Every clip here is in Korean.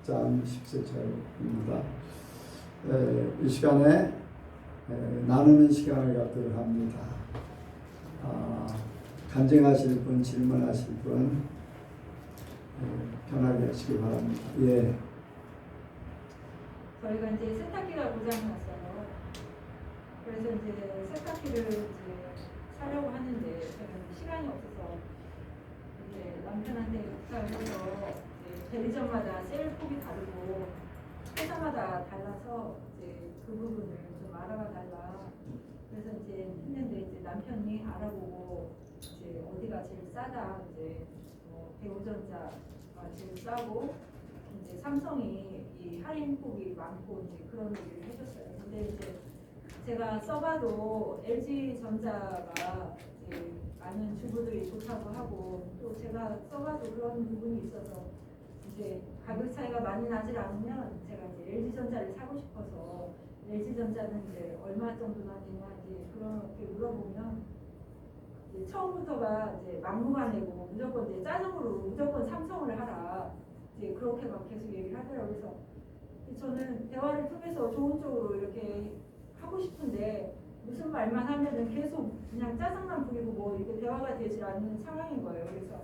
10장 10절입니다. 이 시간에 나누는 시간을 갖도록 합니다. 간증하실 분, 질문하실 분 편하게 하시기 바랍니다. 예. 저희가 이제 세탁기가 고장났어요. 그래서 이제 세탁기를 이제 사려고 하는데 저는 시간이 없어서 이제 남편한테 부탁을 해서 대리점마다 세일 폭이 다르고 회사마다 달라서 이제 그 부분을 좀 알아봐 달라. 그래서 이제 했는데 이제 남편이 알아보고 이제 어디가 제일 싸다, 이제 대우전자가 제일 싸고 이제 삼성이 이 할인폭이 많고 이제 그런 얘기를 해줬어요. 근데 이제 제가 써봐도 LG전자가 이제 많은 주부들이 좋다고 하고 또 제가 써봐도 그런 부분이 있어서 이제 가격 차이가 많이 나질 않으면 제가 이제 LG전자를 사고 싶어서 LG전자는 이제 얼마 정도나 되냐 이제 그렇게 물어보면 이제 처음부터가 이제 막무가내고 무조건 이제 짜증으로 무조건 삼성을 하라. 이제 그렇게 막 계속 얘기를 하더라고요. 그래서 저는 대화를 통해서 좋은 쪽으로 이렇게 하고 싶은데 무슨 말만 하면은 계속 그냥 짜증만 부리고 뭐 이렇게 대화가 되지 않는 상황인 거예요. 그래서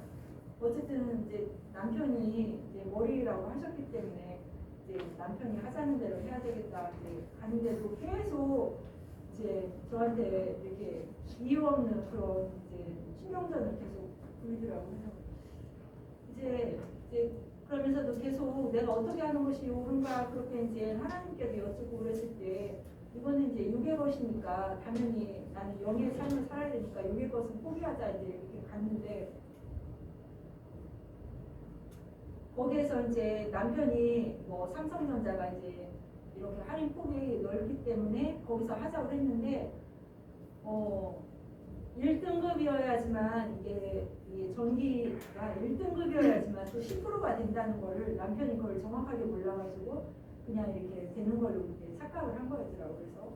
어쨌든 이제 남편이 이제 머리라고 하셨기 때문에 이제 남편이 하자는 대로 해야 되겠다. 이제 하는데도 계속 이제 저한테 이렇게 이유 없는 그런 이제 신경전을 계속 부리더라고요. 이제 그러면서도 계속 내가 어떻게 하는 것이 옳은가 그렇게 이제 하나님께도 여쭙고 그랬을 때 이거는 이제 육의 것이니까 당연히 나는 영의 삶을 살아야 되니까 육의 것은 포기하자 이제 이렇게 갔는데 거기에서 이제 남편이 뭐 삼성전자가 이제 이렇게 할인 폭이 넓기 때문에 거기서 하자고 했는데 1등급이어야지만 이게 전기가 1등급이어야지만 또 10%가 된다는 거를 남편이 그걸 정확하게 몰라가지고 그냥 이렇게 되는 걸로 이제 착각을 한 거였더라고요. 그래서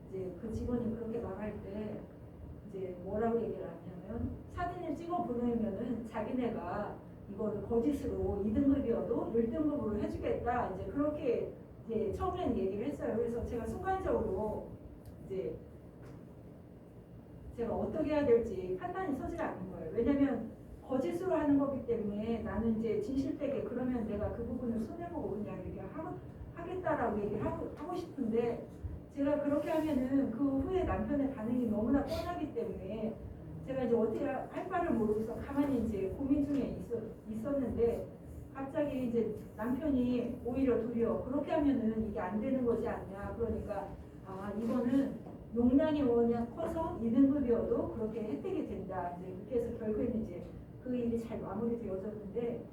이제 그 직원이 그렇게 말할 때 이제 뭐라고 얘기를 하냐면 사진을 찍어 보내면은 자기네가 이거를 거짓으로 2등급이어도 1등급으로 해주겠다. 이제 그렇게 이제 처음에는 얘기를 했어요. 그래서 제가 순간적으로 이제 제가 어떻게 해야 될지 판단이 서질 않는 거예요. 왜냐면 거짓으로 하는 거기 때문에 나는 이제 진실되게 그러면 내가 그 부분을 손해보고 그냥 이렇게 하겠다라고 얘기를 하고 싶은데 제가 그렇게 하면은 그 후에 남편의 반응이 너무나 뻔하기 때문에 제가 이제 어떻게 할 바를 모르고서 가만히 이제 고민 중에 있었는데 갑자기 이제 남편이 오히려 도리어 그렇게 하면은 이게 안 되는 거지 않냐. 그러니까 이거는 용량이 워낙 커서 2등급이어도 그렇게 혜택이 된다. 이제 그렇게 해서 결국에는 이제 그 일이 잘 마무리되어졌는데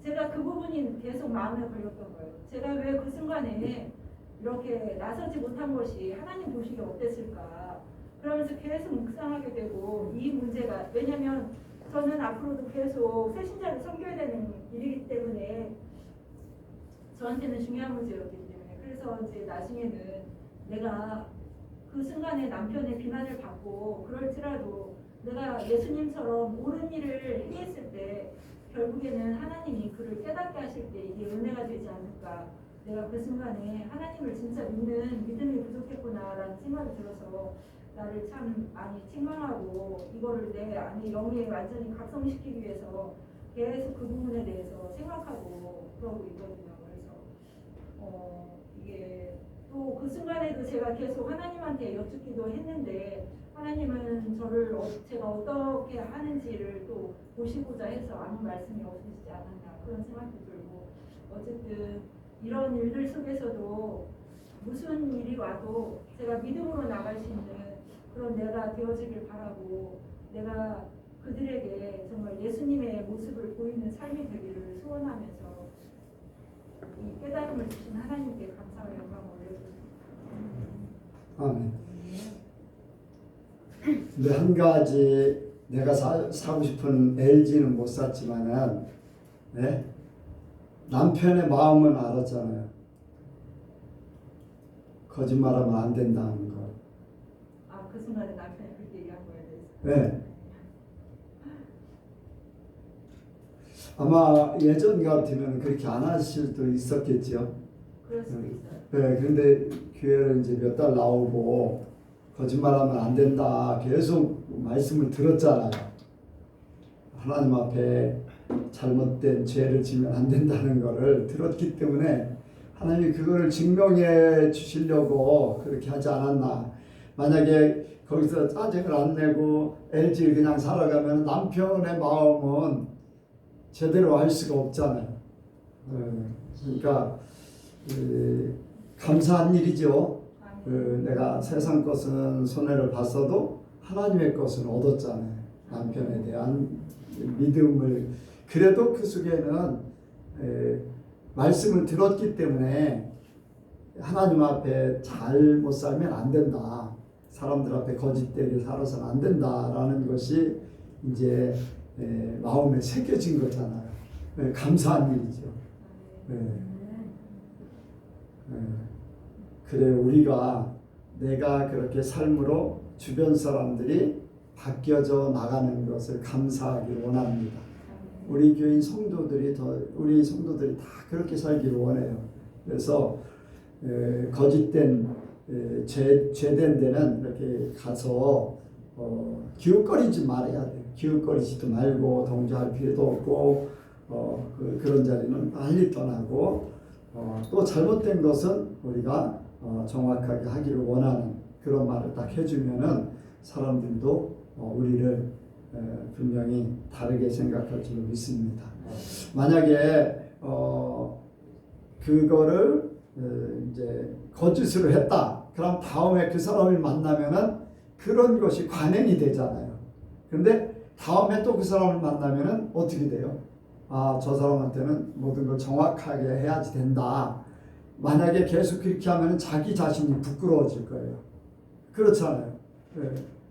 제가 그 부분이 계속 마음에 걸렸던 거예요. 제가 왜 그 순간에 이렇게 나서지 못한 것이 하나님 보시기에 어땠을까. 그러면서 계속 묵상하게 되고 이 문제가 왜냐면 저는 앞으로도 계속 새신자를 섬겨야 되는 일이기 때문에 저한테는 중요한 문제였기 때문에 그래서 이제 나중에는 내가 그 순간에 남편의 비난을 받고 그럴지라도 내가 예수님처럼 옳은 일을 행했을 때 결국에는 하나님이 그를 깨닫게 하실 때 이게 은혜가 되지 않을까. 내가 그 순간에 하나님을 진짜 믿는 믿음이 부족했구나라는 생각이 들어서 나를 참 많이 책망하고 이거를 내 안에 영에 완전히 각성시키기 위해서 계속 그 부분에 대해서 생각하고 그러고 있거든요. 그래서 이게 또 그 순간에도 제가 계속 하나님한테 여쭙기도 했는데 하나님은 저를 제가 어떻게 하는지를 또 보시고자 해서 아무 말씀이 없으시지 않았나 그런 생각도 들고 어쨌든 이런 일들 속에서도 무슨 일이 와도 제가 믿음으로 나갈 수 있는 그런 내가 되어지길 바라고 내가 그들에게 정말 예수님의 모습을 보이는 삶이 되기를 소원하면서 이 깨달음을 주신 하나님께 감사와 영광을 올려드립니다. 아멘. 근데 한 가지 내가 사고 싶은 LG는 못 샀지만은 네? 남편의 마음은 알았잖아요. 거짓말하면 안 된다는 거. 그 순간에 남편이 그렇게 얘기한 거에 대해서. 네. 아마 예전 같으면 그렇게 안 하실 수도 있었겠죠. 그럴 수도 있어요. 네, 그런데 교회를 이제 몇 달 나오고 거짓말하면 안 된다 계속 말씀을 들었잖아요. 하나님 앞에 잘못된 죄를 지면 안 된다는 것을 들었기 때문에 하나님이 그거를 증명해 주시려고 그렇게 하지 않았나. 만약에 거기서 짜증을 안 내고 LG를 그냥 살아가면 남편의 마음은 제대로 할 수가 없잖아요. 그러니까 감사한 일이죠. 내가 세상 것은 손해를 봤어도 하나님의 것은 얻었잖아요. 남편에 대한 믿음을. 그래도 그 속에는 말씀을 들었기 때문에 하나님 앞에 잘못 살면 안 된다. 사람들 앞에 거짓되게 살아서는 안 된다라는 것이 이제 마음에 새겨진 거잖아요. 감사한 일이죠. 그래 우리가 내가 그렇게 삶으로 주변 사람들이 바뀌어져 나가는 것을 감사하기 원합니다. 우리 교인 성도들이 우리 성도들이 다 그렇게 살기를 원해요. 그래서 거짓된 죄된 데는 이렇게 가서 기웃거리지 말아야 돼요. 기웃거리지도 말고 동조할 필요도 없고 그런 자리는 빨리 떠나고 또 잘못된 것은 우리가 정확하게 하기를 원하는 그런 말을 딱 해주면은 사람들도 우리를 분명히 다르게 생각할 줄 믿습니다. 만약에 그거를 이제 거짓으로 했다. 그럼 다음에 그 사람을 만나면은 그런 것이 관행이 되잖아요. 그런데 다음에 또 그 사람을 만나면은 어떻게 돼요? 아, 저 사람한테는 모든 걸 정확하게 해야지 된다. 만약에 계속 그렇게 하면 자기 자신이 부끄러워질 거예요. 그렇잖아요.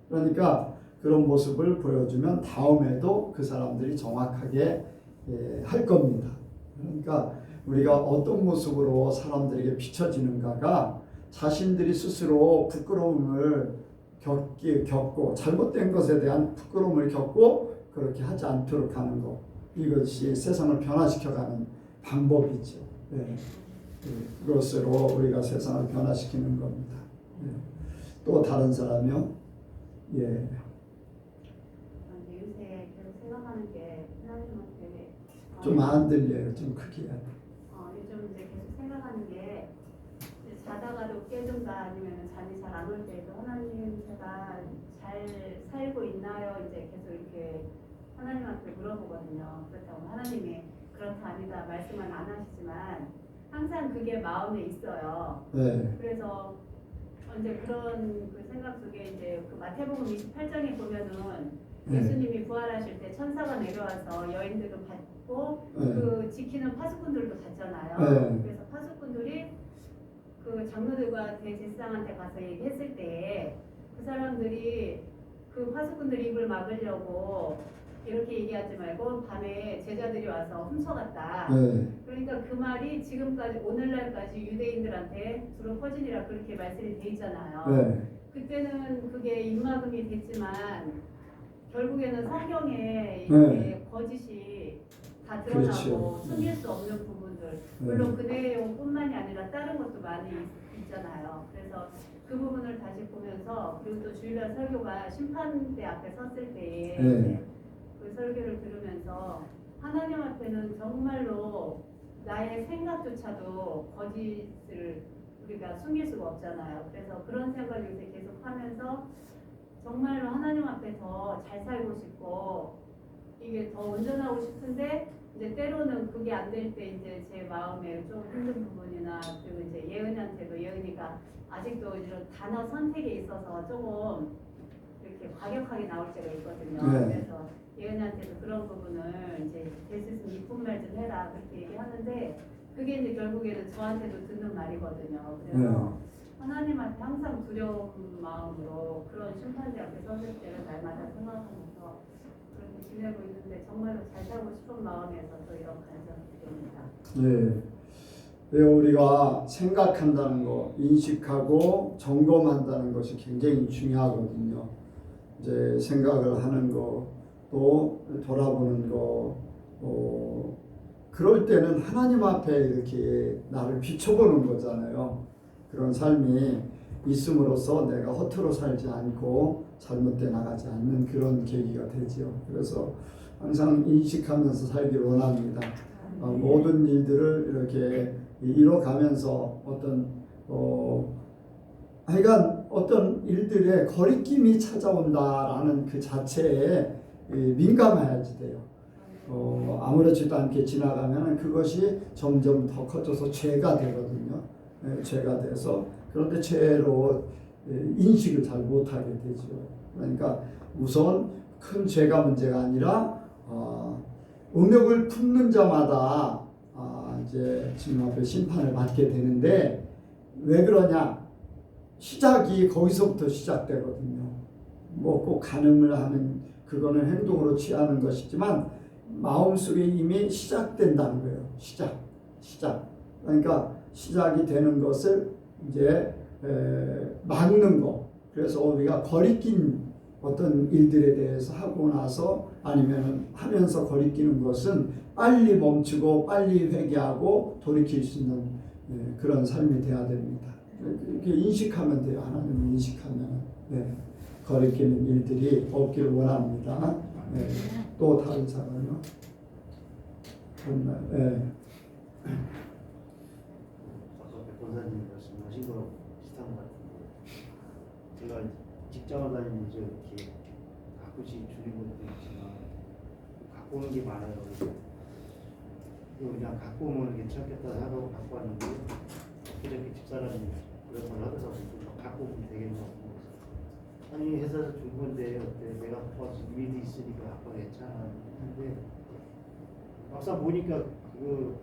그러니까 그런 모습을 보여주면 다음에도 그 사람들이 정확하게 할 겁니다. 그러니까 우리가 어떤 모습으로 사람들에게 비춰지는가가 자신들이 스스로 부끄러움을 겪고 잘못된 것에 대한 부끄러움을 겪고 그렇게 하지 않도록 하는 것. 이것이 세상을 변화시켜가는 방법이죠. 그것으로 우리가 세상을 변화시키는 겁니다. 또 다른 사람이요? 예. 요새 계속 생각하는 게 하나님한테 좀 안 들려요. 좀 크게 해야 돼. 요즘 이제 계속 생각하는 게 이제 자다가도 깨든가 아니면 잠이 잘 안 올 때도 하나님 제가 잘 살고 있나요? 이제 계속 이렇게 하나님한테 물어보거든요. 그렇다고 하나님이 그렇다 아니다 말씀은 안 하시지만 항상 그게 마음에 있어요. 네. 그래서 이제 그런 그 생각 속에 이제 그 마태복음 28장에 보면은 예수님이 부활하실 때 천사가 내려와서 여인들도 받고 그 지키는 파수꾼들도 갔잖아요. 그래서 파수꾼들이 그 장로들과 대제사장한테 가서 얘기했을 때 그 사람들이 그 파수꾼들 입을 막으려고 이렇게 얘기하지 말고 밤에 제자들이 와서 훔쳐갔다. 그러니까 그 말이 지금까지 오늘날까지 유대인들한테 주로 퍼지니라 그렇게 말씀이 돼 있잖아요. 그때는 그게 입막음이 됐지만 결국에는 성경에 이렇게 거짓이 다 드러나고 그렇죠. 숨길 수 없는 부분들 물론 그 내용뿐만이 아니라 다른 것도 많이 있잖아요. 그래서 그 부분을 다시 보면서 그리고 또 주일날 설교가 심판대 앞에 섰을 때에 그 설교를 들으면서 하나님 앞에는 정말로 나의 생각조차도 거짓을 우리가 숨길 수가 없잖아요. 그래서 그런 생각을 요새 계속 하면서 정말로 하나님 앞에 더 잘 살고 싶고 이게 더 온전하고 싶은데 이제 때로는 그게 안 될 때 이제 제 마음에 좀 힘든 부분이나 그리고 이제 예은이한테도 예은이가 아직도 이런 단어 선택에 있어서 조금 이렇게 과격하게 나올 때가 있거든요. 그래서 예은이한테도 그런 부분을 이제 될 수 있으면 이쁜 말 좀 해라 그렇게 얘기하는데 그게 이제 결국에는 저한테도 듣는 말이거든요. 그래서 하나님한테 항상 두려운 마음으로 그런 심판대 앞에 섰을 때를 날마다 생각하면서 그렇게 지내고 있는데 정말로 잘 살고 싶은 마음에서 또 이런 간절이 됩니다. 우리가 생각한다는 거, 인식하고 점검한다는 것이 굉장히 중요하거든요. 이제 생각을 하는 거, 또 돌아보는 거, 그럴 때는 하나님 앞에 이렇게 나를 비춰보는 거잖아요. 그런 삶이 있음으로써 내가 허투루 살지 않고 잘못돼 나가지 않는 그런 계기가 되지요. 그래서 항상 인식하면서 살기를 원합니다. 모든 일들을 이렇게 이뤄가면서 하여간 어떤 일들에 거리낌이 찾아온다라는 그 자체에 민감해야지 돼요. 아무렇지도 않게 지나가면 그것이 점점 더 커져서 죄가 되거든요. 죄가 돼서 그런데 죄로 인식을 잘 못하게 되죠. 그러니까 우선 큰 죄가 문제가 아니라 음욕을 품는 자마다 이제 주님 앞에 심판을 받게 되는데 왜 그러냐? 시작이 거기서부터 시작되거든요. 뭐 꼭 간음을 하는 그거는 행동으로 취하는 것이지만 마음속에 이미 시작된다는 거예요. 시작. 그러니까 시작이 되는 것을 이제 막는 거. 그래서 우리가 거리낀 어떤 일들에 대해서 하고 나서 아니면 하면서 거리끼는 것은 빨리 멈추고 빨리 회개하고 돌이킬 수 있는 그런 삶이 돼야 됩니다. 이렇게 인식하면 돼요. 하나님을 인식하면 거리끼는 일들이 없기를 원합니다. 또 다른 사람은요? 아까 백권사님 말씀하신 거 비슷한 것 같은데 제가 직장을 다니면서 이렇게 가끔씩 주는 것도 있지만 갖고 오는 게 많아요. 그래서 그냥 갖고 오면 괜찮겠다 생각하고 갖고 왔는데 그저께 집사람이 그런 걸 하더라고요. 갖고 오면 되겠냐고. 아니 회사에서 준 건데 어때? 내가 갖고 와서 의미도 있으니까 갖고 와 괜찮아. 근데 막상 보니까 그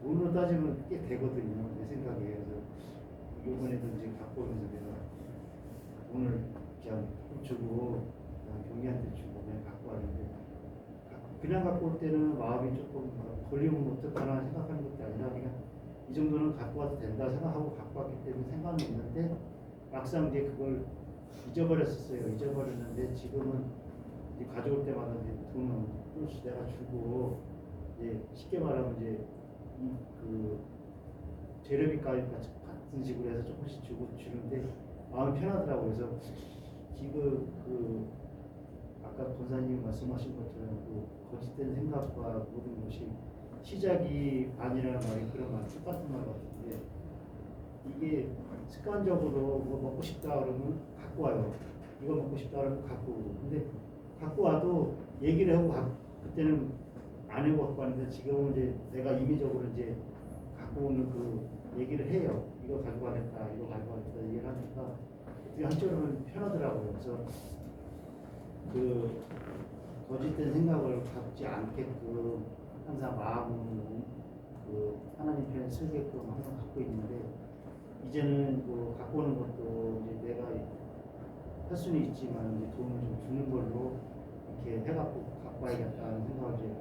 돈으로 따지면 꽤 되거든요. 내 생각에. 그래서 이번에도 이제 갖고 오면서 내가 돈을 그냥 주고 그냥 경리한테 주고 그냥 갖고 왔는데 그냥 갖고 올 때는 마음이 조금 걸리면 어떡하나 생각하는 것도 아니라 그냥 이 정도는 갖고 와도 된다 생각하고 갖고 왔기 때문에 생각은 있는데 막상 이제 그걸 잊어버렸었어요. 잊어버렸는데 지금은 이제 가져올 때마다 이제 돈은 조금씩 내가 주고 이제 쉽게 말하면 이제 그 재료비까지 같은 식으로 해서 조금씩 주는데 마음이 편하더라고요. 그래서 지금 그 아까 권사님 말씀하신 것처럼 그 거짓된 생각과 모든 것이 시작이 반이라는 말이 그런 말 똑같은 말 같은데 이게 습관적으로 뭐 먹고 싶다 그러면 갖고 와요. 이거 먹고 싶다 그러면 갖고 오고. 근데 갖고 와도 얘기를 하고 그때는 안 해고 갖고 왔는데 지금은 이제 내가 임의적으로 이제 갖고 오는 그 얘기를 해요. 이거 가지고 가겠다, 이거 가지고 가겠다 얘기를 하니까 한쪽으로는 편하더라고요. 그래서 그 거짓된 생각을 갖지 않게끔 항상 마음을 그 하나님 편에 쓰게끔 항상 갖고 있는데 이제는 뭐 갖고 오는 것도 이제 내가 할 수는 있지만 이제 돈을 좀 주는 걸로 이렇게 해갖고 갖고 와야겠다는 생각을 이제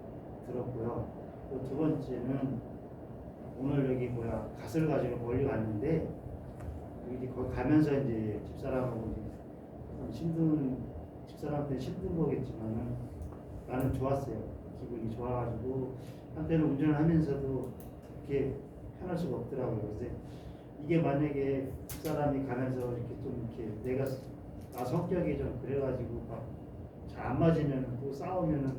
들었고요. 또 두 번째는 오늘 여기 갓을 가지고 멀리 갔는데 여기 거기 가면서 이제 집사람하고 이제 집사람한테 힘든 거겠지만은 나는 좋았어요. 기분이 좋아가지고 한때는 운전을 하면서도 이렇게 편할 수가 없더라고요. 그래서 이게 만약에 집사람이 가면서 이렇게 좀 이렇게 내가 나 성격이 좀 그래가지고 막 잘 안 맞으면 또 싸우면은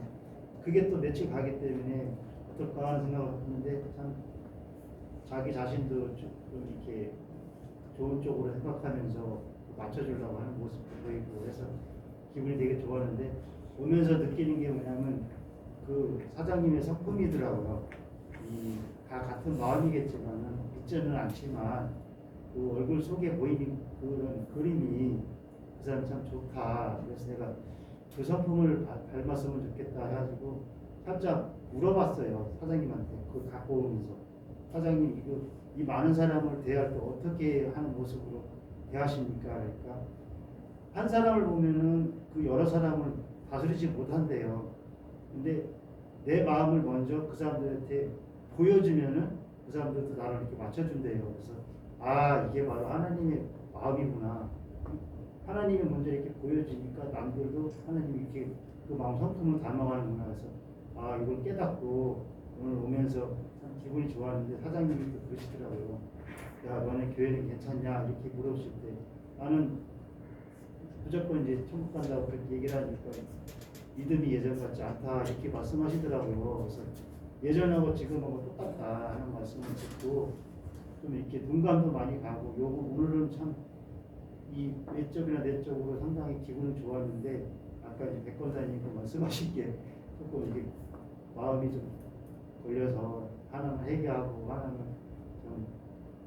그게 또 며칠 가기 때문에 어떨까 하는 생각을 했는데 참 자기 자신도 좀 이렇게 좋은 쪽으로 생각하면서 맞춰주려고 하는 모습도 보이고 해서 기분이 되게 좋았는데 오면서 느끼는 게 뭐냐면 그 사장님의 성품이더라고요. 다 같은 마음이겠지만은 믿지는 않지만 그 얼굴 속에 보이는 그런 그림이 그 사람 참 좋다. 그래서 내가 그 성품을 닮았으면 좋겠다 해가지고 살짝 물어봤어요. 사장님한테 그걸 갖고 오면서 사장님 이 많은 사람을 대할 때 어떻게 하는 모습으로 대하십니까? 그러니까 한 사람을 보면은 그 여러 사람을 다스리지 못한대요. 근데 내 마음을 먼저 그 사람들한테 보여주면은 그 사람들도 나를 이렇게 맞춰준대요. 그래서 이게 바로 하나님의 마음이구나. 하나님이 먼저 이렇게 보여주니까 남들도 하나님이 이렇게 그 마음 성품을 닮아가는구나. 그래서 아 이걸 깨닫고 오늘 오면서 참 기분이 좋았는데 사장님이 또 그러시더라고요. 야 너네 교회는 괜찮냐 이렇게 물었을 때 나는 무조건 이제 천국 간다고 그렇게 얘기를 하니까 믿음이 예전 같지 않다 이렇게 말씀하시더라고요. 그래서 예전하고 지금하고 똑같다 하는 말씀을 듣고 좀 이렇게 눈감도 많이 가고 요거 오늘은 참 이 외적이나 내적으로 상당히 기분이 좋았는데 아까 이제 백 권사님이 말씀하신 게 조금 이게 마음이 좀 걸려서 하나는 회개하고 하나는 좀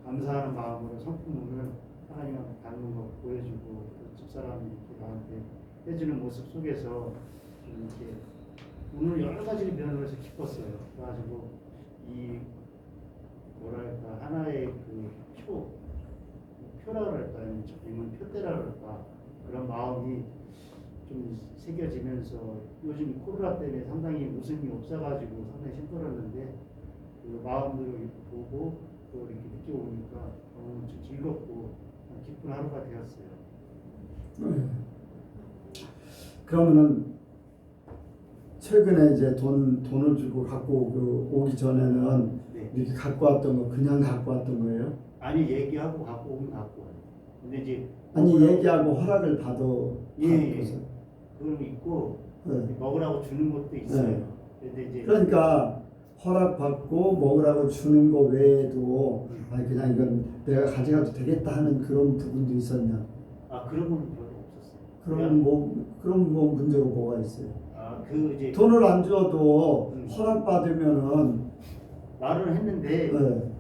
감사하는 마음으로 성품을 하나님한테 닮는 거 보여주고 또 집사람이 이렇게 나한테 해주는 모습 속에서 좀 이렇게 오늘 여러 가지 면으로서 기뻤어요. 그래가지고 이 뭐랄까 하나의 표라 그럴까 아니면 표대라 그럴까 그런 마음이 좀 새겨지면서 요즘 코로나 때문에 상당히 웃음이 없어가지고 상당히 힘들었는데 그 마음들을 보고 또 이렇게 느껴보니까 너무 좀 즐겁고 기쁜 하루가 되었어요. 그러면은 최근에 이제 돈을 주고 갖고 오기 전에는 네. 이렇게 갖고 왔던 거 그냥 갖고 왔던 거예요? 아니 얘기하고 갖고 오면 갖고 와요. 근데 이제 아니 얘기하고 허락을 예. 받고서. 그럼 있고 네. 먹으라고 주는 것도 있어요. 네. 근데 이제 그러니까 허락 받고 먹으라고 주는 거 외에도 아니 그냥 이건 내가 가져가도 되겠다 하는 그런 부분도 있었냐? 아 그런 건 별로 없었어요. 그럼 뭐 문제가 뭐가 있어요? 그 이제 돈을 안 줘도 허락 받으면은 말을 했는데 네.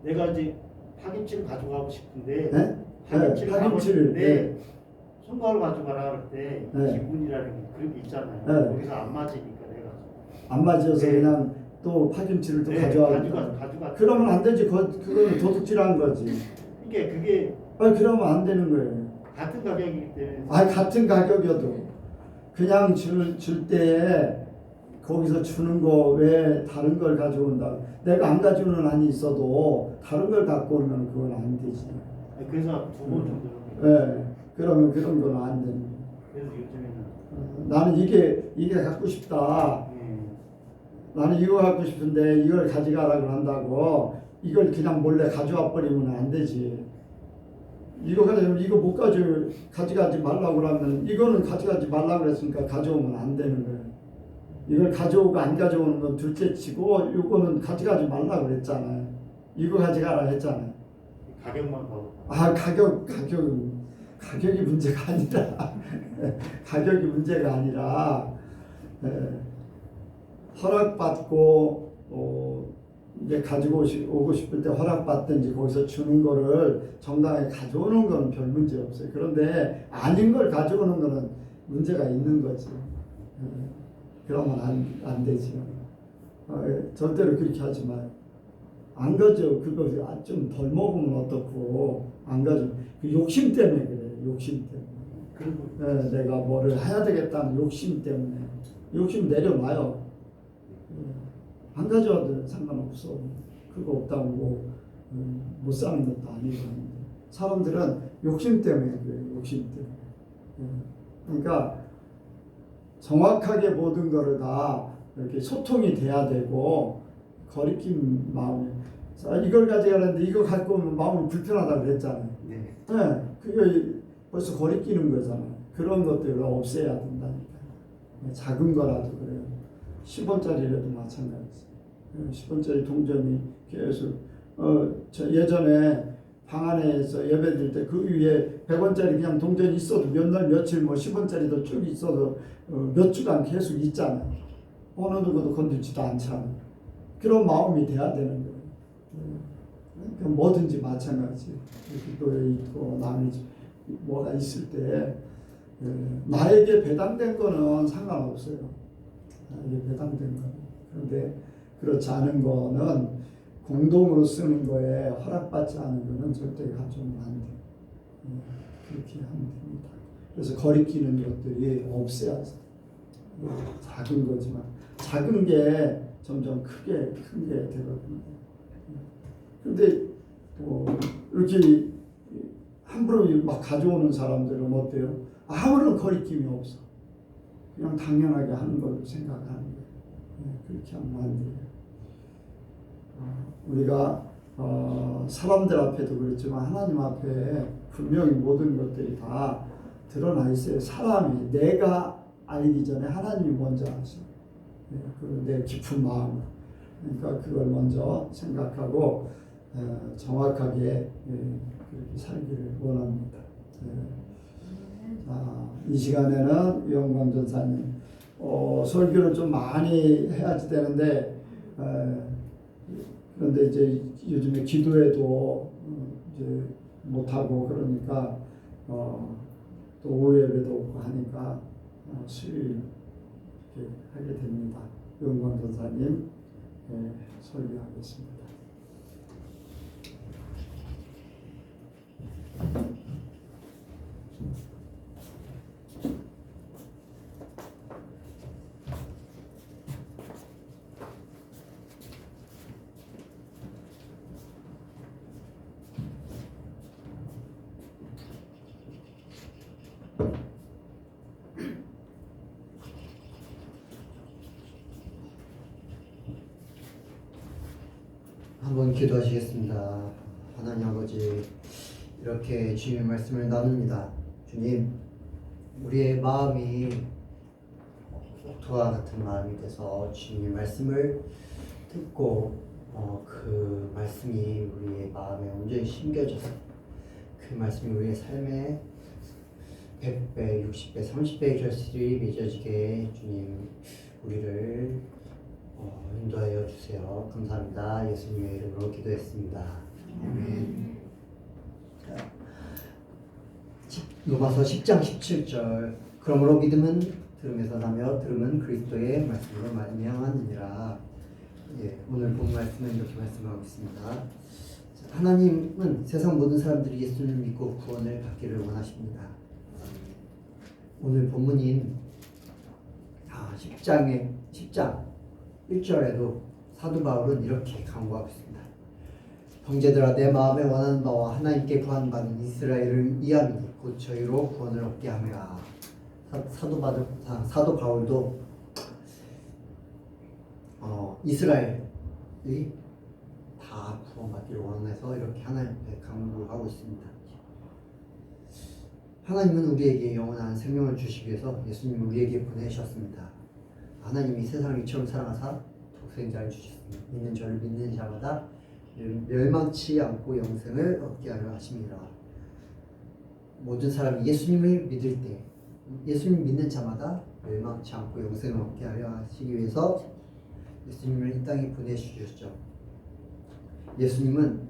내가 이제 파김치를 가져가고 싶은데 네? 파김치를 네, 가고 파김치를, 싶은데 손가락을 가져가라 그럴 때 네. 기분이라는 게 그런 게 있잖아요. 네. 거기서 안 맞으니까 내가 안 맞아서 네. 그냥 또 파김치를 또 네, 가져와. 가져가. 그러면 안 되지. 그거는 도둑질한 거지. 그게 그러면 안 되는 거예요. 같은 가격이기 때문에 같은 가격이어도 그냥 줄 때에 거기서 주는 거 왜 다른 걸 가져온다. 내가 안 가져오는 한이 있어도 다른 걸 갖고 오면 그건 안 되지. 그래서 2번 정도. 그러면 그런 건 안 되는 거예요. 그래서 요즘에는 나는 이게 갖고 싶다. 나는 이거 갖고 싶은데 이걸 가져가라고 한다고 이걸 그냥 몰래 가져와 버리면 안 되지. 이거 못 가져가지 말라고 그러면 이거는 가져가지 말라고 그랬으니까 가져오면 안 되는 거예요. 이걸 가져오고 안 가져오는 건 둘째 치고 이거는 가져가지 말라고 그랬잖아요. 이거 가져가라 했잖아요. 가격만 봐도 가격이 문제가 아니라 가격이 문제가 아니라 허락받고 이제 가지고 오고 싶을 때 허락받든지 거기서 주는 거를 정당하게 가져오는 거는 별 문제 없어요. 그런데 아닌 걸 가져오는 거는 문제가 있는 거지. 그러면 안 되지. 절대로 그렇게 하지 마요. 안 가져. 그거 좀 덜 먹으면 어떻고 안 가져. 그 욕심 때문에 그래. 욕심 때문에. 내가 뭐를 해야 되겠다는 욕심 때문에. 욕심 내려놔요. 안 가져와도 상관없어. 그거 없다고 못 사는 것도 아니고. 사람들은 욕심 때문에 그래요. 욕심 때문에. 그러니까 정확하게 모든 거를 다 이렇게 소통이 돼야 되고 거리낌 마음이 이걸 가져가는데 이거 갖고 오면 마음이 불편하다고 그랬잖아요. 네. 그게 벌써 거리끼는 거잖아요. 그런 것들을 없애야 된다니까. 작은 거라도 그래요. 10원짜리라도 마찬가지. 10원짜리 동전이 계속 저 예전에 방 안에서 예배드릴 때 그 위에 100원짜리 그냥 동전이 있어도 몇 날 며칠 10원짜리도 쭉 있어도 몇 주간 계속 있잖아요. 어느 누구도 건들지도 않잖아요. 그런 마음이 돼야 되는 거예요. 그러니까 뭐든지 마찬가지. 기도에 있고 남이 뭐가 있을 때 나에게 배당된 거는 상관없어요. 나에게 배당된 거는. 그런데 그렇지 않은 거는 공동으로 쓰는 거에 허락받지 않은 거는 절대 가져오면 안 돼요. 그렇게 하면 됩니다. 그래서 거리끼는 것들이 없애야지. 작은 거지만 작은 게 점점 큰 게 되거든요. 그런데 이렇게 함부로 막 가져오는 사람들은 어때요? 아무런 거리낌이 없어. 그냥 당연하게 하는 걸 생각하는 거예요. 그렇게 하면 안 돼요. 우리가 사람들 앞에도 그렇지만 하나님 앞에 분명히 모든 것들이 다 드러나 있어요. 사람이 내가 알기 전에 하나님이 먼저 아셔. 그리고 내 깊은 마음, 그러니까 그걸 먼저 생각하고 정확하게 그렇게 살기를 원합니다. 이 시간에는 유영광 전사님 설교를 좀 많이 해야지 되는데 그런데 이제 요즘에 기도에도 이제 못하고 그러니까 또 오후 예배도 없고 하니까 수요일 이렇게 하게 됩니다. 유영광 전사님 설교하겠습니다. 한번 기도하시겠습니다. 하나님 아버지, 이렇게 주님의 말씀을 나눕니다. 주님, 우리의 마음이 옥토와 같은 마음이 돼서 주님의 말씀을 듣고 그 말씀이 우리의 마음에 온전히 심겨져서 그 말씀이 우리의 삶에 100배, 60배, 30배의 결실이 맺어지게 주님 우리를 인도하여 주세요. 감사합니다. 예수님의 이름으로 기도했습니다. 아멘. 로마서 10장 17절. 그러므로 믿음은 들음에서 나며 들음은 그리스도의 말씀으로 말미암았느니라. 오늘 본 말씀은 이렇게 말씀하고 있습니다. 하나님은 세상 모든 사람들이 예수를 믿고 구원을 받기를 원하십니다. 오늘 본문인 10장 1절에도 사도 바울은 이렇게 강구하고 있습니다. 형제들아, 내 마음에 원하는 바와 하나님께 구원받은 이스라엘을 이함이니 곧 저희로 구원을 얻게 함이라. 사도 바울도 이스라엘이 다 구원받기를 원해서 이렇게 하나님께 강구하고 있습니다. 하나님은 우리에게 영원한 생명을 주시기 위해서 예수님을 우리에게 보내셨습니다. 하나님이 세상을 이처럼 사랑하사 독생자를 주셨습니다. 믿는 저를 믿는 자마다 멸망치 않고 영생을 얻게 하려 하십니다. 모든 사람이 예수님을 믿을 때 예수님 믿는 자마다 멸망치 않고 영생을 얻게 하려 하시기 위해서 예수님을 이 땅에 보내주셨죠. 예수님은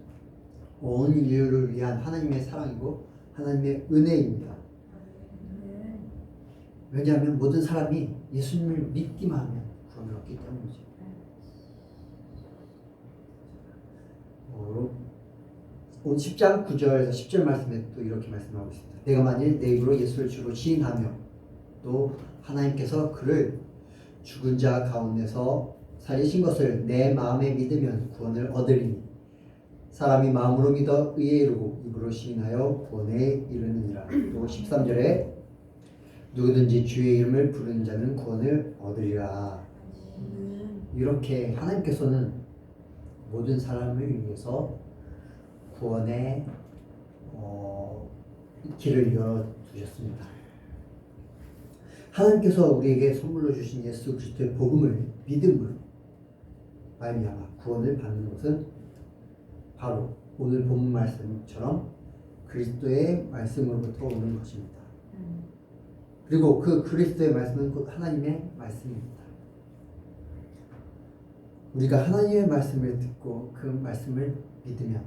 온 인류를 위한 하나님의 사랑이고 하나님의 은혜입니다. 왜냐하면 모든 사람이 예수님을 믿기만 하면 구원을 얻기 때문이죠. 온 10장 9절에서 10절 말씀에 또 이렇게 말씀하고 있습니다. 내가 만일 내 입으로 예수를 주로 시인하며 또 하나님께서 그를 죽은 자 가운데서 살리신 것을 내 마음에 믿으면 구원을 얻으리니 사람이 마음으로 믿어 의에 이르고 입으로 시인하여 구원에 이르느니라. 또 13절에 누구든지 주의 이름을 부르는 자는 구원을 얻으리라. 이렇게 하나님께서는 모든 사람을 위해서 구원의 길을 열어두셨습니다. 하나님께서 우리에게 선물로 주신 예수 그리스도의 복음을 믿음으로 말미암아 구원을 받는 것은 바로 오늘 본문 말씀처럼 그리스도의 말씀으로부터 오는 것입니다. 그리고 그 그리스도의 말씀은 곧 하나님의 말씀입니다. 우리가 하나님의 말씀을 듣고 그 말씀을 믿으면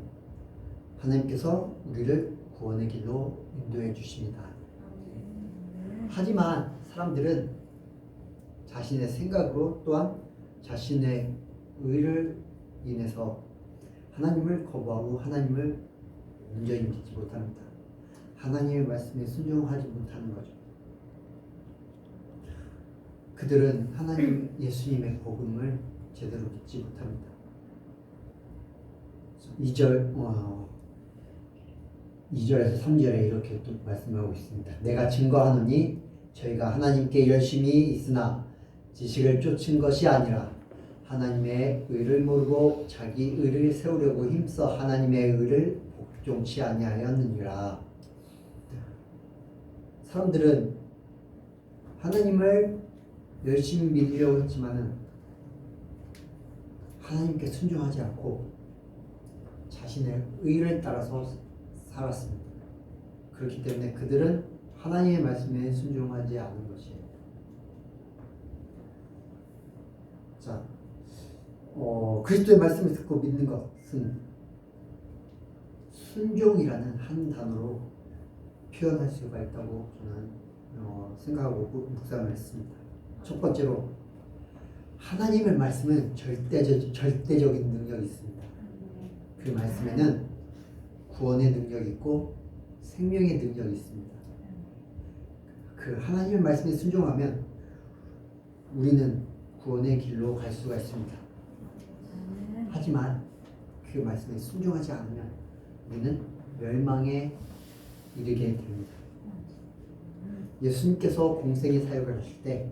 하나님께서 우리를 구원의 길로 인도해 주십니다. 하지만 사람들은 자신의 생각으로 또한 자신의 의를 인해서 하나님을 거부하고 하나님을 온전히 믿지 못합니다. 하나님의 말씀에 순종하지 못하는 거죠. 그들은 하나님 예수님의 복음을 제대로 믿지 못합니다. 2절에서 3절에 이렇게 또 말씀하고 있습니다. 내가 증거하노니 저희가 하나님께 열심히 있으나 지식을 쫓은 것이 아니라 하나님의 의를 모르고 자기 의를 세우려고 힘써 하나님의 의를 복종치 아니하였느니라. 사람들은 하나님을 열심히 믿으려고 했지만은 하나님께 순종하지 않고 자신의 의를 따라서 살았습니다. 그렇기 때문에 그들은 하나님의 말씀에 순종하지 않은 것이에요. 자, 그리스도의 말씀을 듣고 믿는 것은 순종이라는 한 단어로 표현할 수가 있다고 저는 생각하고 묵상을 했습니다. 첫 번째로 하나님의 말씀은 절대적인 능력이 있습니다. 그 말씀에는 구원의 능력이 있고 생명의 능력이 있습니다. 그 하나님의 말씀에 순종하면 우리는 구원의 길로 갈 수가 있습니다. 하지만 그 말씀에 순종하지 않으면 우리는 멸망에 이르게 됩니다. 예수님께서 공생의 사역을 하실 때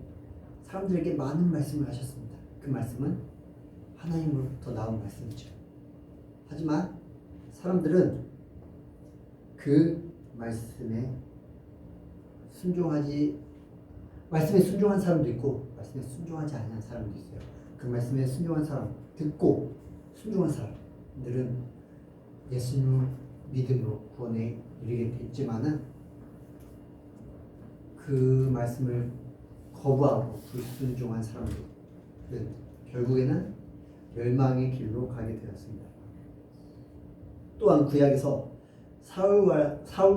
사람들에게 많은 말씀을 하셨습니다. 그 말씀은 하나님으로부터 나온 말씀이죠. 하지만 사람들은 그 말씀에 순종한 사람도 있고 말씀에 순종하지 않는 사람도 있어요. 그 말씀에 순종한 사람, 듣고 순종한 사람들은 예수님을 믿음으로 구원에 이르게 됐지만은 그 말씀을 거부하고 불순종한 사람들은 결국에는 멸망의 길로 가게 되었습니다. 또한 구약에서 사울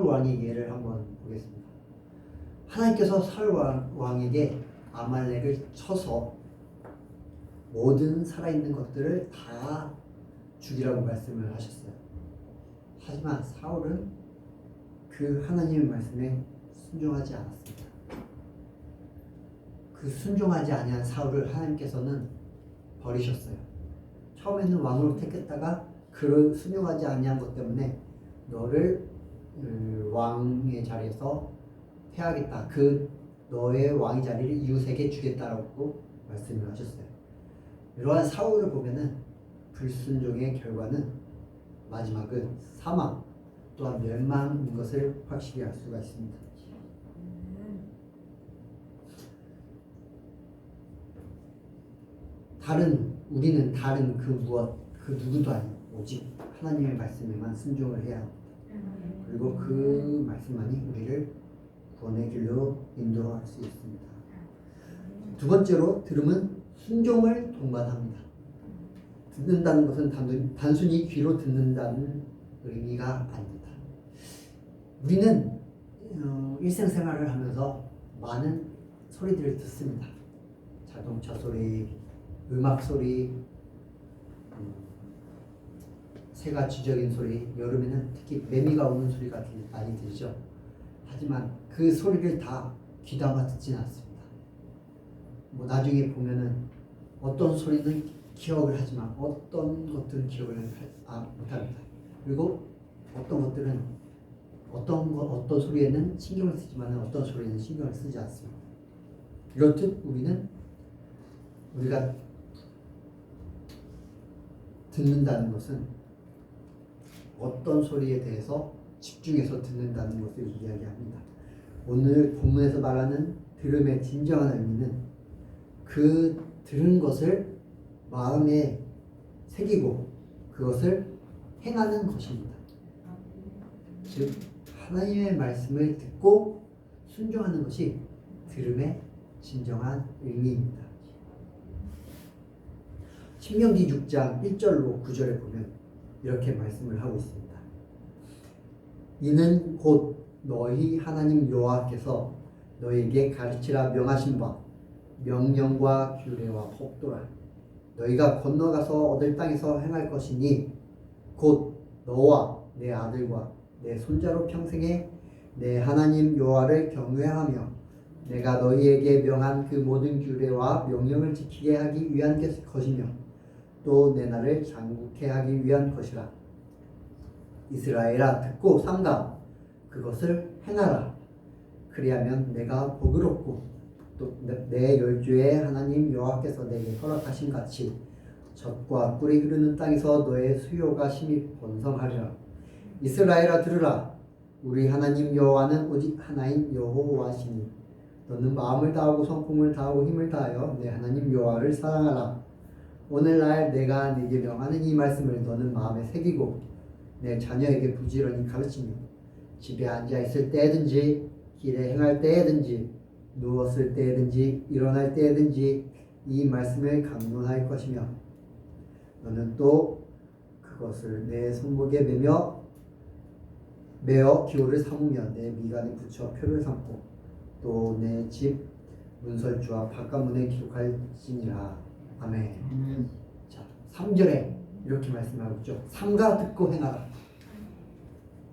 왕의 예를 한번 보겠습니다. 하나님께서 사울 왕에게 아말렉을 쳐서 모든 살아있는 것들을 다 죽이라고 말씀을 하셨어요. 하지만 사울은 그 하나님의 말씀에 순종하지 않았습니다. 그 순종하지 아니한 사울을 하나님께서는 버리셨어요. 처음에는 왕으로 택했다가 그 순종하지 아니한 것 때문에 너를 왕의 자리에서 패하겠다. 그 너의 왕의 자리를 이웃에게 주겠다라고 말씀을 하셨어요. 이러한 사울을 보면은 불순종의 결과는 마지막은 사망 또한 멸망인 것을 확실히 알 수가 있습니다. 우리는 다른 그 누구도 아니고 오직 하나님의 말씀에만 순종을 해야 합니다. 그리고 그 말씀만이 우리를 구원의 길로 인도할 수 있습니다. 두 번째로 들음은 순종을 동반합니다. 듣는다는 것은 단순히 귀로 듣는다는 의미가 아닙니다. 우리는 일생생활을 하면서 많은 소리들을 듣습니다. 자동차 소리, 음악 소리, 새가 쥐적인 소리, 여름에는 특히 매미가 우는 소리가 많이 들죠. 하지만 그 소리를 다 귀담아 듣지는 않습니다. 나중에 보면은 어떤 소리는 기억을 하지만 어떤 것들은 기억을 못합니다. 그리고 어떤 것들은 어떤 소리에는 신경을 쓰지만 어떤 소리에는 신경을 쓰지 않습니다. 이렇듯 우리가 듣는다는 것은 어떤 소리에 대해서 집중해서 듣는다는 것을 이야기합니다. 오늘 본문에서 말하는 들음의 진정한 의미는 그 들은 것을 마음에 새기고 그것을 행하는 것입니다. 즉 하나님의 말씀을 듣고 순종하는 것이 들음의 진정한 의미입니다. 신명기 6장 1절로 9절에 보면 이렇게 말씀을 하고 있습니다. 이는 곧 너희 하나님 여호와께서 너희에게 가르치라 명하신 바 명령과 규례와 법도라. 너희가 건너가서 얻을 땅에서 행할 것이니 곧 너와 내 아들과 내 손자로 평생에 내 하나님 여호와를 경외하며 내가 너희에게 명한 그 모든 규례와 명령을 지키게 하기 위한 것이며 또 내 날을 장국케 하기 위한 것이라. 이스라엘아 듣고 삼가 그것을 행하라. 그리하면 내가 복을 얻고 또 내 열조의 하나님 여호와께서 내게 허락하신 같이 젖과 꿀이 흐르는 땅에서 너의 수요가 심히 번성하리라. 이스라엘아 들으라. 우리 하나님 여호와는 오직 하나인 여호와시니 너는 마음을 다하고 성품을 다하고 힘을 다하여 내 하나님 여호와를 사랑하라. 오늘날 내가 네게 명하는 이 말씀을 너는 마음에 새기고 내 자녀에게 부지런히 가르치며 집에 앉아 있을 때든지 길에 행할 때든지 누웠을 때든지 일어날 때든지 이 말씀을 강론할 것이며 너는 또 그것을 내 손목에 매어 기호를 삼으며 내 미간에 붙여 표를 삼고 또 내 집 문설주와 바깥문에 기록할지니라. 아멘. 자, 3절에 이렇게 말씀하고 있죠. 삼가 듣고 행하라.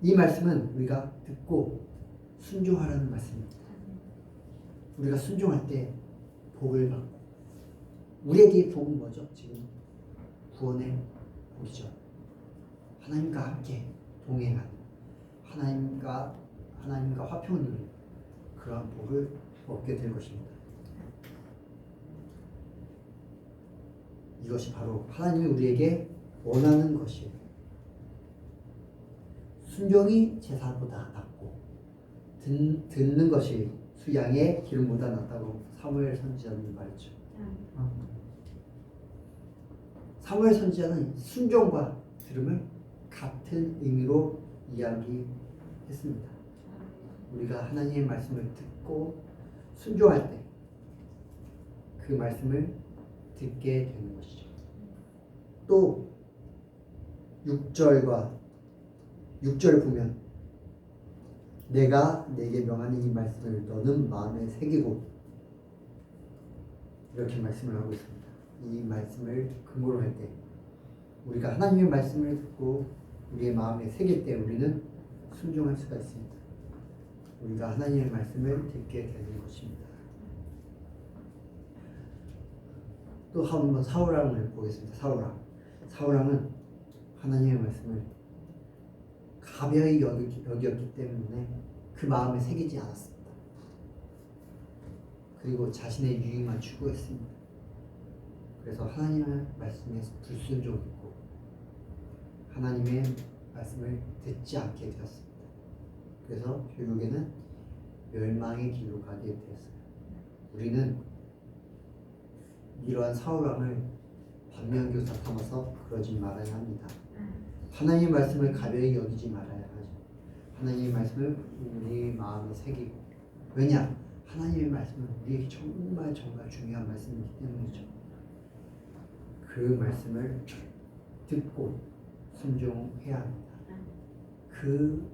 이 말씀은 우리가 듣고 순종하라는 말씀입니다. 우리가 순종할 때 복을 받고, 우리에게 복은 뭐죠? 지금 구원의 복이죠. 하나님과 함께 동행하는, 하나님과 화평을 누리는 그러한 복을 얻게 될 것입니다. 이것이 바로 하나님이 우리에게 원하는 것이에요. 순종이 제사보다 낫고 듣는 것이 수양의 기름보다 낫다고 사무엘 선지자는 말했죠. 사무엘 선지자는 순종과 들음을 같은 의미로 이야기했습니다. 우리가 하나님의 말씀을 듣고 순종할 때 그 말씀을 듣게 되는 것이죠. 또 6절을 보면 내가 내게 명하는 이 말씀을 너는 마음에 새기고 이렇게 말씀을 하고 있습니다. 이 말씀을 근거로 할 때 우리가 하나님의 말씀을 듣고 우리의 마음에 새길 때 우리는 순종할 수가 있습니다. 우리가 하나님의 말씀을 듣게 되는 것입니다. 또 한번 사울왕을 보겠습니다. 사울왕은 하나님의 말씀을 가벼이 여겼기 때문에 그 마음에 새기지 않았습니다. 그리고 자신의 유익만 추구했습니다. 그래서 하나님의 말씀에 불순종했고 하나님의 말씀을 듣지 않게 되었습니다. 그래서 결국에는 멸망의 길로 가게 되었어요. 우리는 이러한 사울왕을 반면교사 삼아서 그러지 말아야 합니다. 하나님의 말씀을 가벼이 여기지 말아야 하죠. 하나님의 말씀을 우리 마음에 새기고, 왜냐? 하나님의 말씀은 우리에게 정말 중요한 말씀이기 때문이죠. 그 말씀을 듣고 순종해야 합니다. 그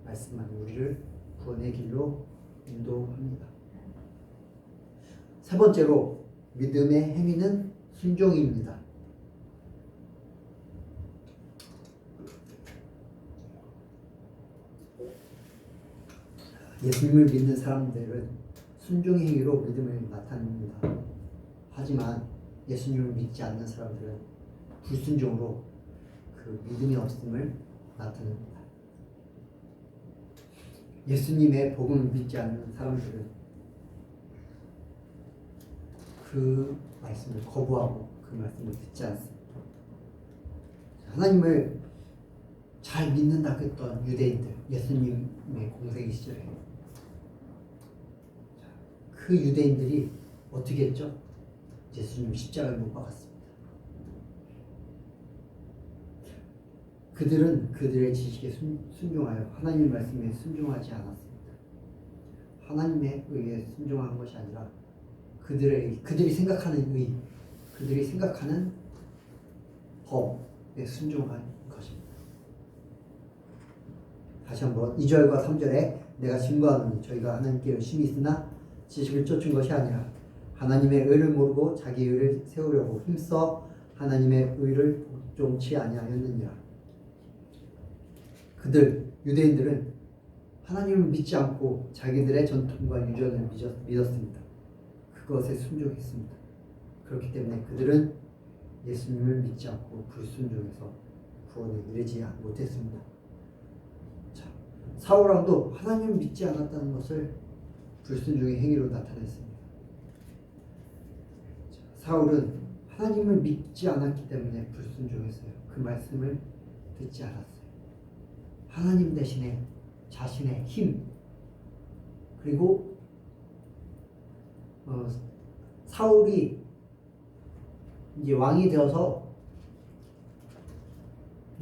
말씀만 우리를 구원의 길로 인도합니다. 세 번째로 믿음의 행위는 순종입니다. 예수님을 믿는 사람들은 순종의 행위로 믿음을 나타냅니다. 하지만 예수님을 믿지 않는 사람들은 불순종으로 그 믿음이 없음을 나타냅니다. 예수님의 복음을 믿지 않는 사람들은 그 말씀을 거부하고 그 말씀을 듣지 않습니다. 하나님을 잘 믿는다 했던 유대인들, 예수님의 공생의 시절에 그 유대인들이 어떻게 했죠? 예수님 십자가에 못 박았습니다. 그들은 그들의 지식에 순종하여 하나님의 말씀에 순종하지 않았습니다. 하나님의 의에 순종한 것이 아니라 그들이 생각하는 의, 그들이 생각하는 법에 순종한 것입니다. 다시 한번 2절과 3절에 내가 증거하노니 저희가 하나님께 열심히 있으나 지식을 쫓은 것이 아니라 하나님의 의를 모르고 자기 의를 세우려고 힘써 하나님의 의를 복종치 아니하였느니라. 유대인들은 하나님을 믿지 않고 자기들의 전통과 유전을 믿었습니다. 그것에 순종했습니다. 그렇기 때문에 그들은 예수님을 믿지 않고 불순종해서 구원에 이르지 못했습니다. 자, 사울왕도 하나님을 믿지 않았다는 것을 불순종의 행위로 나타냈습니다. 자, 사울은 하나님을 믿지 않았기 때문에 불순종했어요. 그 말씀을 듣지 않았어요. 하나님 대신에 자신의 힘, 그리고 사울이 이제 왕이 되어서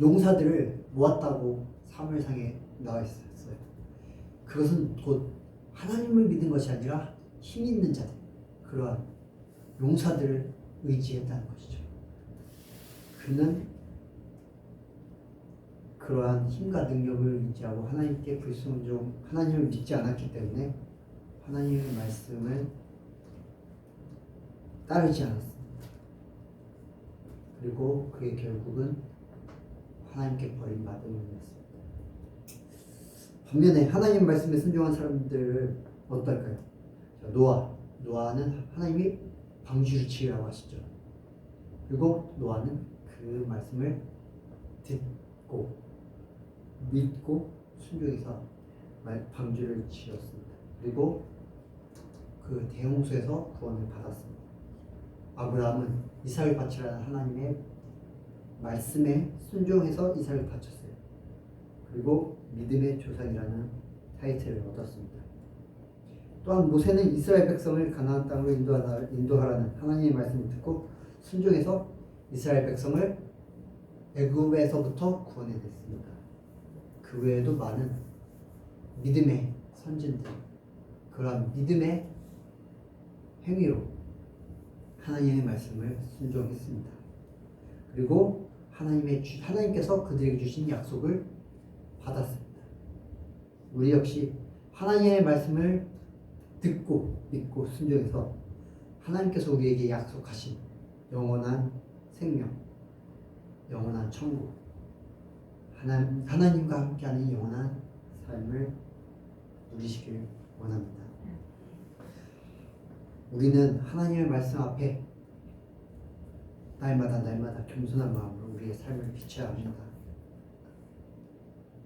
용사들을 모았다고 사무엘상에 나와 있었어요. 그것은 곧 하나님을 믿은 것이 아니라 힘 있는 자들, 그러한 용사들을 의지했다는 것이죠. 그는 그러한 힘과 능력을 의지하고 하나님께 불순종, 하나님을 믿지 않았기 때문에 하나님의 말씀을 따르지 않았습니다. 그리고 그의 결국은 하나님께 버림받은 일이었습니다. 반면에 하나님 말씀에 순종한 사람들은 어떨까요? 노아는 하나님이 방주를 지으라고 하시죠. 그리고 노아는 그 말씀을 듣고 믿고 순종해서 방주를 지었습니다. 그리고 그 대홍수에서 구원을 받았습니다. 아브라함은 이삭을 바치라는 하나님의 말씀에 순종해서 이삭을 바쳤어요. 그리고 믿음의 조상이라는 타이틀을 얻었습니다. 또한 모세는 이스라엘 백성을 가나안 땅으로 인도하라는 하나님의 말씀을 듣고 순종해서 이스라엘 백성을 애굽에서부터 구원해냈습니다. 그 외에도 많은 믿음의 선진들, 그러한 믿음의 행위로 하나님의 말씀을 순종했습니다. 그리고 하나님께서 그들에게 주신 약속을 받았습니다. 우리 역시 하나님의 말씀을 듣고 믿고 순종해서 하나님께서 우리에게 약속하신 영원한 생명, 영원한 천국, 하나님과 함께하는 영원한 삶을 누리시길 원합니다. 우리는 하나님의 말씀 앞에 날마다 겸손한 마음으로 우리의 삶을 비춰야 합니다.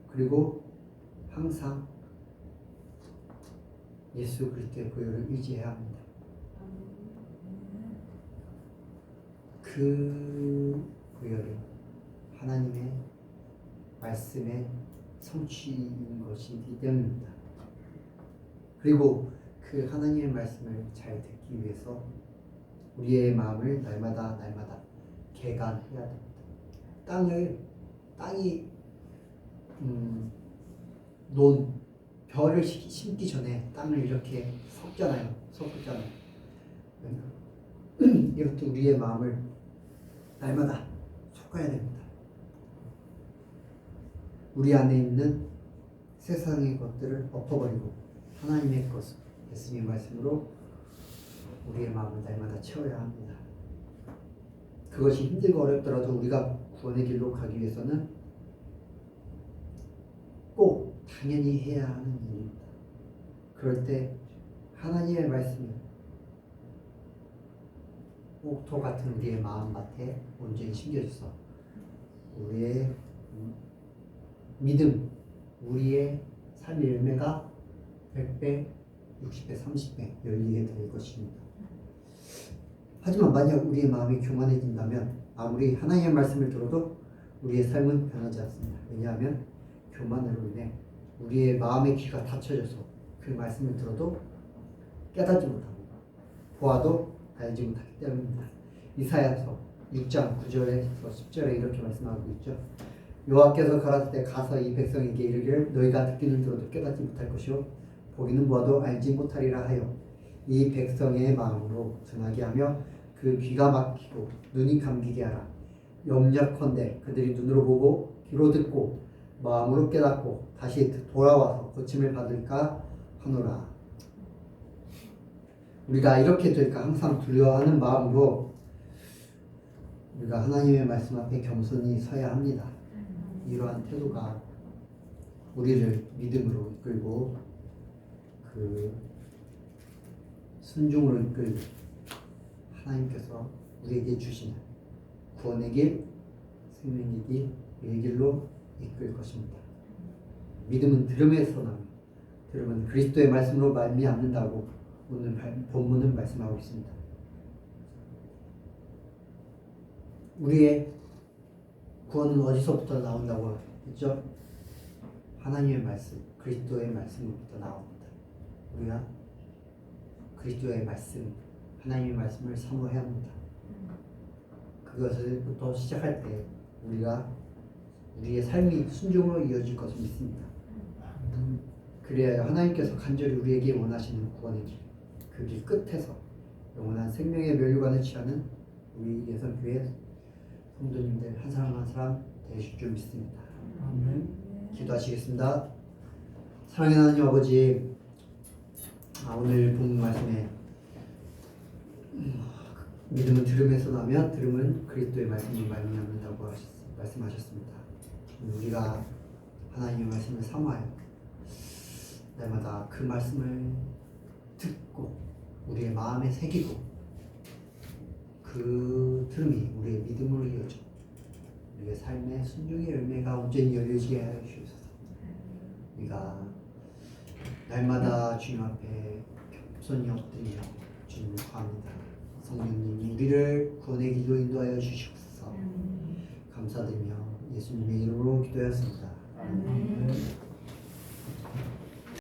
그리고 항상 예수 그리스도의 보혈을 의지해야 합니다. 그 보혈은 하나님의 말씀의 성취인 것이기 때문입니다. 그리고 그 하나님의 말씀을 잘 듣기 위해서 우리의 마음을 날마다 개간해야 됩니다. 땅이 벼를 심기 전에 땅을 이렇게 섞잖아요. 이렇게 우리의 마음을 날마다 섞어야 됩니다. 우리 안에 있는 세상의 것들을 엎어버리고 하나님의 것, 예수님의 말씀으로 우리의 마음을 날마다 채워야 합니다. 그것이 힘들고 어렵더라도 우리가 구원의 길로 가기 위해서는 꼭 당연히 해야 하는 일입니다. 그럴 때 하나님의 말씀을 옥토 같은 우리의 마음밭에 온전히 심겨져서 우리의 믿음, 우리의 삶의 열매가 100배, 60배, 30배 열리게 될 것입니다. 하지만 만약 우리의 마음이 교만해진다면 아무리 하나님의 말씀을 들어도 우리의 삶은 변하지 않습니다. 왜냐하면 교만으로 인해 우리의 마음의 귀가 닫혀져서 그 말씀을 들어도 깨닫지 못하고 보아도 알지 못하기 때문입니다. 이사야서 6장 9절에서 10절에 이렇게 말씀하고 있죠. 여호와께서 가라사대 가서 이 백성에게 이르기를 너희가 듣기는 들어도 깨닫지 못할 것이요 보기는 보아도 알지 못하리라 하여 이 백성의 마음으로 등하게 하며 그 귀가 막히고 눈이 감기게 하라. 염려컨대 그들이 눈으로 보고 귀로 듣고 마음으로 깨닫고 다시 돌아와서 고침을 받을까 하노라. 우리가 이렇게 될까 항상 두려워하는 마음으로 우리가 하나님의 말씀 앞에 겸손히 서야 합니다. 이러한 태도가 우리를 믿음으로 이끌고 그 순종으로 이끌고 하나님께서 우리에게 주시는 구원의 길, 생명의 길, 이 길로 이끌 것입니다. 믿음은 들음에서 나며 들음은 그리스도의 말씀으로 말미암는다고 오늘 본문은 말씀하고 있습니다. 우리의 구원은 어디서부터 나온다고 했죠? 하나님의 말씀, 그리스도의 말씀부터 나옵니다. 우리가 그리스도의 말씀, 하나님의 말씀을 사모해야 합니다. 그것을부터 시작할 때 우리가 우리의 삶이 순종으로 이어질 것을 믿습니다. 그래야 하나님께서 간절히 우리에게 원하시는 구원의 길, 그 길 끝에서 영원한 생명의 멸류관을 취하는 우리 예선교회 성도님들 한 사람 한 사람 되실 줄 믿습니다. 기도하시겠습니다. 사랑의 하나님 아버지, 오늘 본 말씀에 믿음은 들음에서 나며 들음은 그리스도의 말씀을 말미암는다고 말씀하셨습니다. 우리가 하나님의 말씀을 사모하여 날마다 그 말씀을 듣고 우리의 마음에 새기고 그 들음이 우리의 믿음으로 이어져 우리의 삶의 순종의 열매가 온전히 열려지게 하여 주옵소서. 우리가 날마다 주님 앞에 겸손히 엎드리며 주님을 구합니다. 성령님이 우리를 구원의 길로 인도하여 주시옵소서. 감사드리며 예수님의 이름으로 기도하였습니다. 아멘.